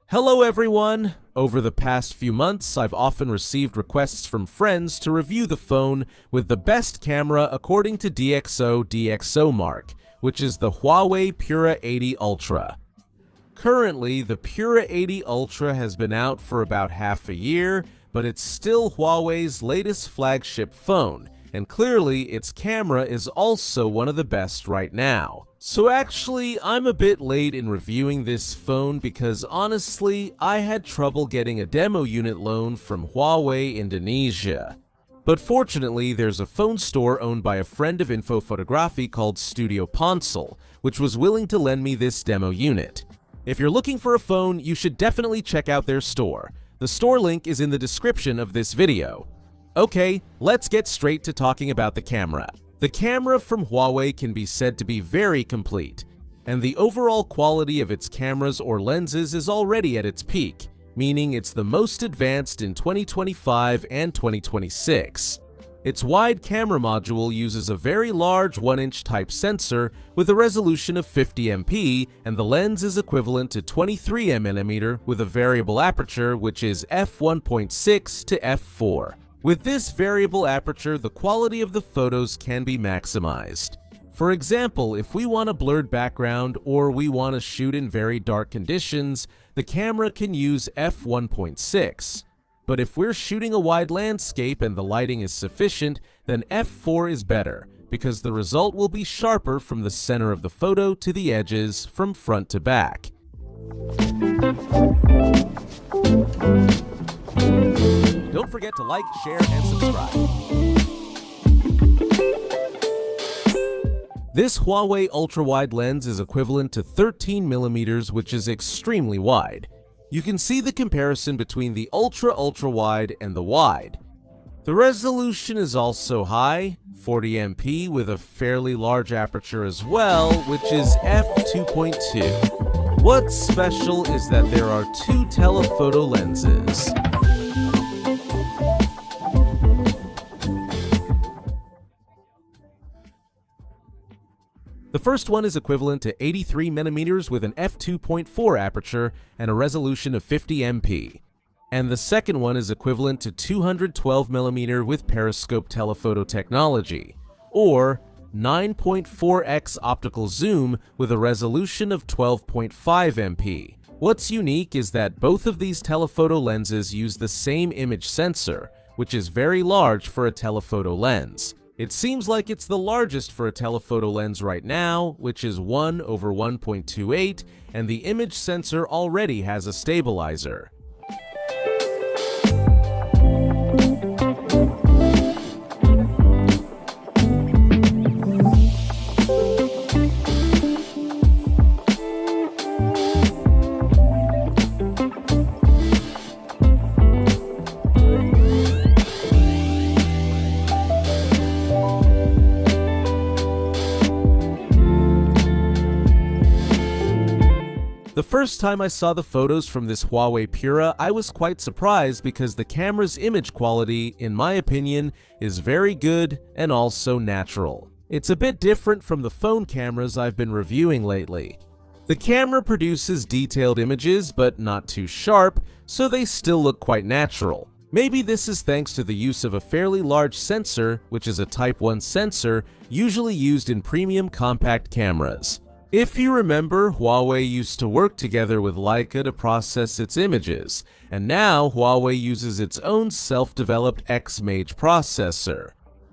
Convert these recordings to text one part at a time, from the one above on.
Hello everyone! Over the past few months, I've often received requests from friends to review the phone with the best camera according to DxOMark, which is the Huawei Pura 80 Ultra. Currently, the Pura 80 Ultra has been out for about half a year, but it's still Huawei's latest flagship phone, and clearly its camera is also one of the best right now. So actually, I'm a bit late in reviewing this phone because honestly, I had trouble getting a demo unit loan from Huawei Indonesia. But fortunately, there's a phone store owned by a friend of Info Photography called Studio Ponsel, which was willing to lend me this demo unit. If you're looking for a phone, you should definitely check out their store. The store link is in the description of this video. Okay, let's get straight to talking about the camera. The camera from Huawei can be said to be very complete, and the overall quality of its cameras or lenses is already at its peak, meaning it's the most advanced in 2025 and 2026. Its wide camera module uses a very large 1-inch type sensor with a resolution of 50 MP, and the lens is equivalent to 23 mm with a variable aperture, which is f1.6 to f4. With this variable aperture, the quality of the photos can be maximized. For example, if we want a blurred background or we want to shoot in very dark conditions, the camera can use f1.6. But if we're shooting a wide landscape and the lighting is sufficient, then f4 is better, because the result will be sharper from the center of the photo to the edges from front to back. Don't forget to like, share, and subscribe. This Huawei ultra-wide lens is equivalent to 13 mm, which is extremely wide. You can see the comparison between the ultra-wide and the wide. The resolution is also high, 40 MP, with a fairly large aperture as well, which is f2.2. What's special is that there are two telephoto lenses. The first one is equivalent to 83 mm with an f2.4 aperture and a resolution of 50 MP. And the second one is equivalent to 212 mm with periscope telephoto technology, or 9.4x optical zoom with a resolution of 12.5 MP. What's unique is that both of these telephoto lenses use the same image sensor, which is very large for a telephoto lens. It seems like it's the largest for a telephoto lens right now, which is 1/1.28, and the image sensor already has a stabilizer. The first time I saw the photos from this Huawei Pura, I was quite surprised because the camera's image quality, in my opinion, is very good and also natural. It's a bit different from the phone cameras I've been reviewing lately. The camera produces detailed images, but not too sharp, so they still look quite natural. Maybe this is thanks to the use of a fairly large sensor, which is a Type 1 sensor, usually used in premium compact cameras. If you remember, Huawei used to work together with Leica to process its images, and now Huawei uses its own self-developed X-Mage processor.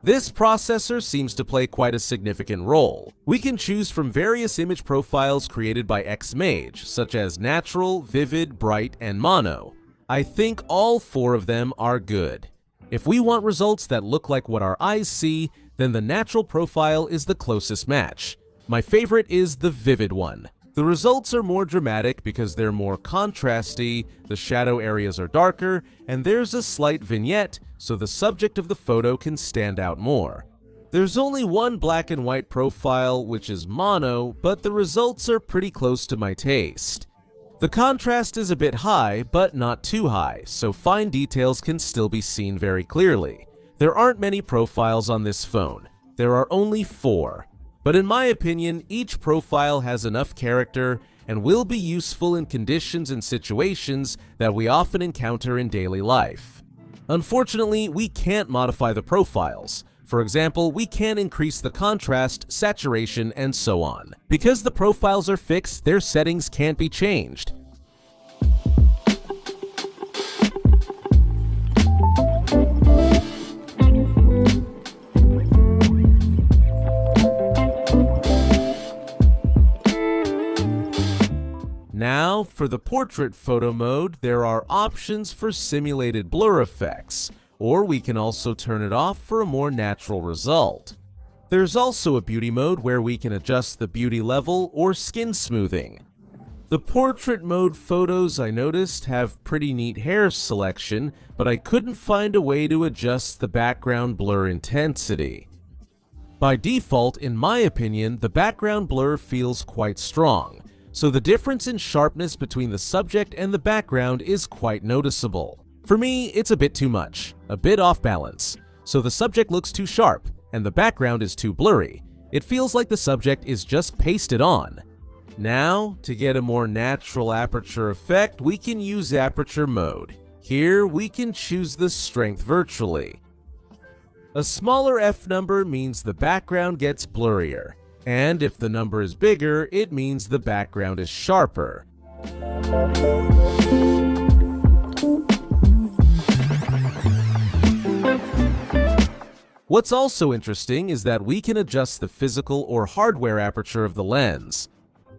This processor seems to play quite a significant role. We can choose from various image profiles created by X-Mage, such as natural, vivid, bright, and mono. I think all four of them are good. If we want results that look like what our eyes see, then the natural profile is the closest match. My favorite is the vivid one. The results are more dramatic because they're more contrasty, the shadow areas are darker, and there's a slight vignette, so the subject of the photo can stand out more. There's only one black and white profile, which is mono, but the results are pretty close to my taste. The contrast is a bit high, but not too high, so fine details can still be seen very clearly. There aren't many profiles on this phone. There are only 4. But in my opinion, each profile has enough character and will be useful in conditions and situations that we often encounter in daily life. Unfortunately, we can't modify the profiles. For example, we can't increase the contrast, saturation, and so on. Because the profiles are fixed, their settings can't be changed. Now, for the portrait photo mode, there are options for simulated blur effects, or we can also turn it off for a more natural result. There's also a beauty mode where we can adjust the beauty level or skin smoothing. The portrait mode photos I noticed have pretty neat hair selection, but I couldn't find a way to adjust the background blur intensity. By default, in my opinion, the background blur feels quite strong, so the difference in sharpness between the subject and the background is quite noticeable. For me, it's a bit too much, a bit off balance, so the subject looks too sharp and the background is too blurry. It feels like the subject is just pasted on. Now, to get a more natural aperture effect, we can use aperture mode. Here, we can choose the strength virtually. A smaller f number means the background gets blurrier, and if the number is bigger, it means the background is sharper. What's also interesting is that we can adjust the physical or hardware aperture of the lens.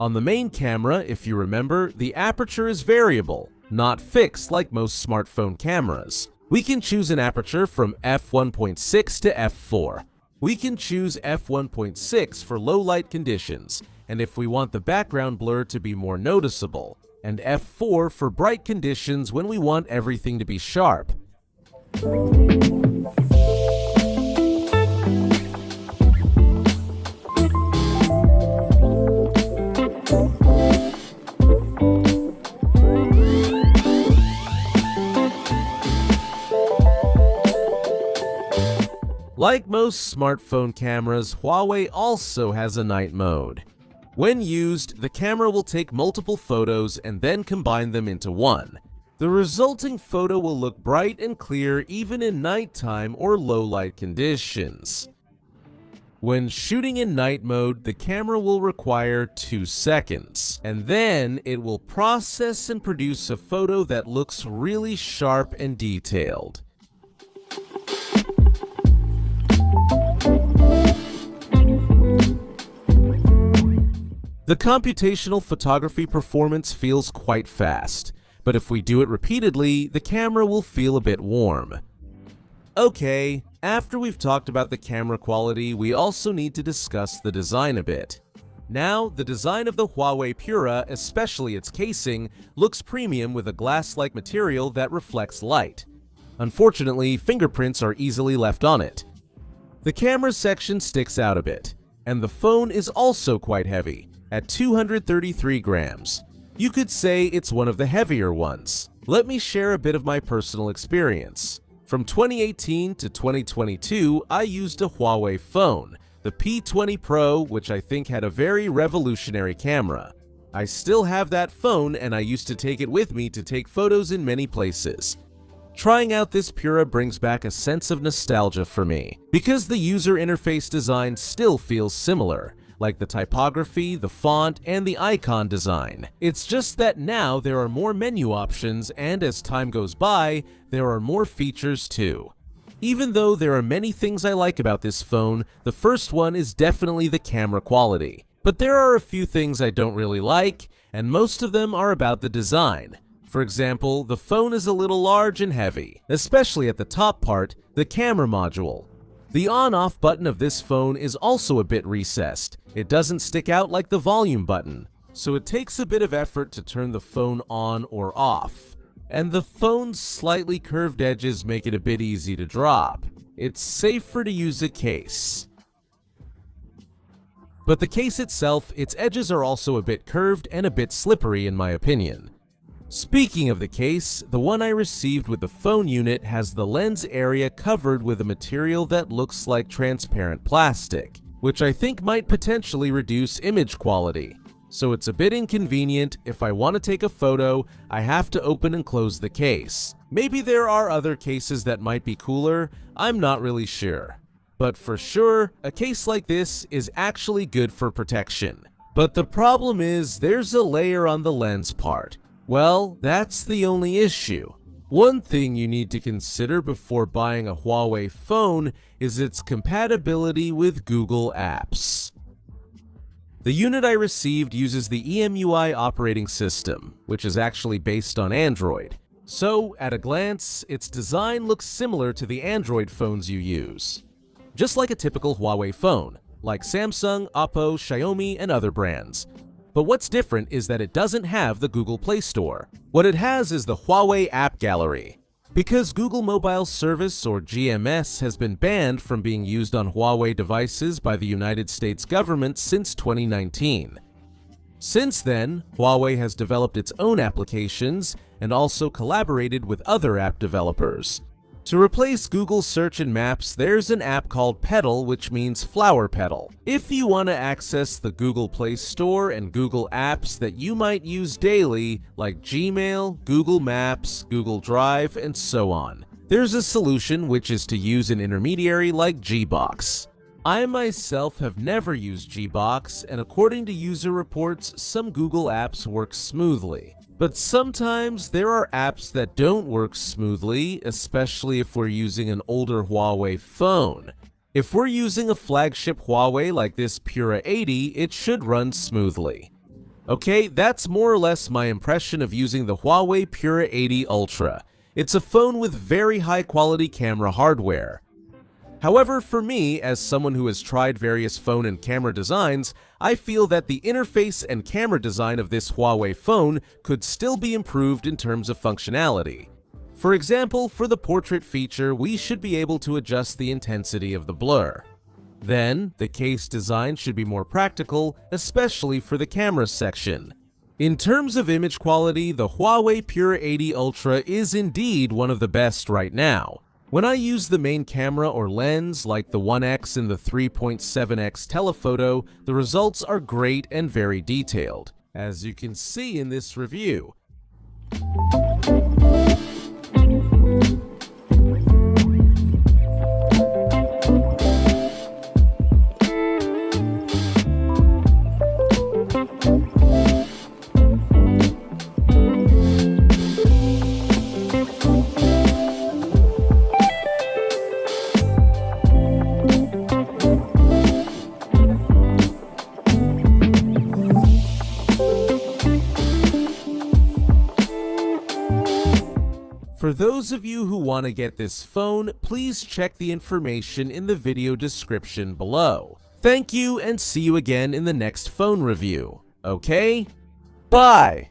On the main camera, if you remember, the aperture is variable, not fixed like most smartphone cameras. We can choose an aperture from f1.6 to f4. We can choose f1.6 for low light conditions, and if we want the background blur to be more noticeable, and f4 for bright conditions when we want everything to be sharp. Like most smartphone cameras, Huawei also has a night mode. When used, the camera will take multiple photos and then combine them into one. The resulting photo will look bright and clear even in nighttime or low light conditions. When shooting in night mode, the camera will require 2 seconds, and then it will process and produce a photo that looks really sharp and detailed. The computational photography performance feels quite fast, but if we do it repeatedly, the camera will feel a bit warm. Okay, after we've talked about the camera quality, we also need to discuss the design a bit. Now, the design of the Huawei Pura, especially its casing, looks premium with a glass-like material that reflects light. Unfortunately, fingerprints are easily left on it. The camera section sticks out a bit, and the phone is also quite heavy, at 233 grams. You could say it's one of the heavier ones. Let me share a bit of my personal experience. From 2018 to 2022, I used a Huawei phone, the P20 Pro, which I think had a very revolutionary camera. I still have that phone and I used to take it with me to take photos in many places. Trying out this Pura brings back a sense of nostalgia for me, because the user interface design still feels similar, like the typography, the font, and the icon design. It's just that now there are more menu options, and as time goes by, there are more features too. Even though there are many things I like about this phone, the first one is definitely the camera quality. But there are a few things I don't really like, and most of them are about the design. For example, the phone is a little large and heavy, especially at the top part, the camera module. The on-off button of this phone is also a bit recessed. It doesn't stick out like the volume button, so it takes a bit of effort to turn the phone on or off. And the phone's slightly curved edges make it a bit easy to drop. It's safer to use a case. But the case itself, its edges are also a bit curved and a bit slippery in my opinion. Speaking of the case, the one I received with the phone unit has the lens area covered with a material that looks like transparent plastic, which I think might potentially reduce image quality. so it's a bit inconvenient. If I want to take a photo, I have to open and close the case. Maybe there are other cases that might be cooler, I'm not really sure. But for sure, a case like this is actually good for protection. But the problem is there's a layer on the lens part. Well, that's the only issue. One thing you need to consider before buying a Huawei phone is its compatibility with Google Apps. The unit I received uses the EMUI operating system, which is actually based on Android. So, at a glance, its design looks similar to the Android phones you use. Just like a typical Huawei phone, like Samsung, Oppo, Xiaomi, and other brands. But what's different is that it doesn't have the Google Play Store. What it has is the Huawei App Gallery. Because Google Mobile Service, or GMS, has been banned from being used on Huawei devices by the United States government since 2019. Since then, Huawei has developed its own applications and also collaborated with other app developers. To replace Google Search and Maps, there's an app called Petal, which means flower petal. If you want to access the Google Play Store and Google apps that you might use daily, like Gmail, Google Maps, Google Drive, and so on, there's a solution, which is to use an intermediary like Gbox. I myself have never used Gbox, and according to user reports, some Google apps work smoothly. But sometimes there are apps that don't work smoothly, especially if we're using an older Huawei phone. If we're using a flagship Huawei like this Pura 80, it should run smoothly. Okay, that's more or less my impression of using the Huawei Pura 80 Ultra. It's a phone with very high quality camera hardware. However, for me, as someone who has tried various phone and camera designs, I feel that the interface and camera design of this Huawei phone could still be improved in terms of functionality. For example, for the portrait feature, we should be able to adjust the intensity of the blur. Then, the case design should be more practical, especially for the camera section. In terms of image quality, the Huawei Pura 80 Ultra is indeed one of the best right now. When I use the main camera or lens, like the 1x and the 3.7x telephoto, the results are great and very detailed, as you can see in this review. For those of you who want to get this phone, please check the information in the video description below. Thank you, and see you again in the next phone review. Okay? Bye!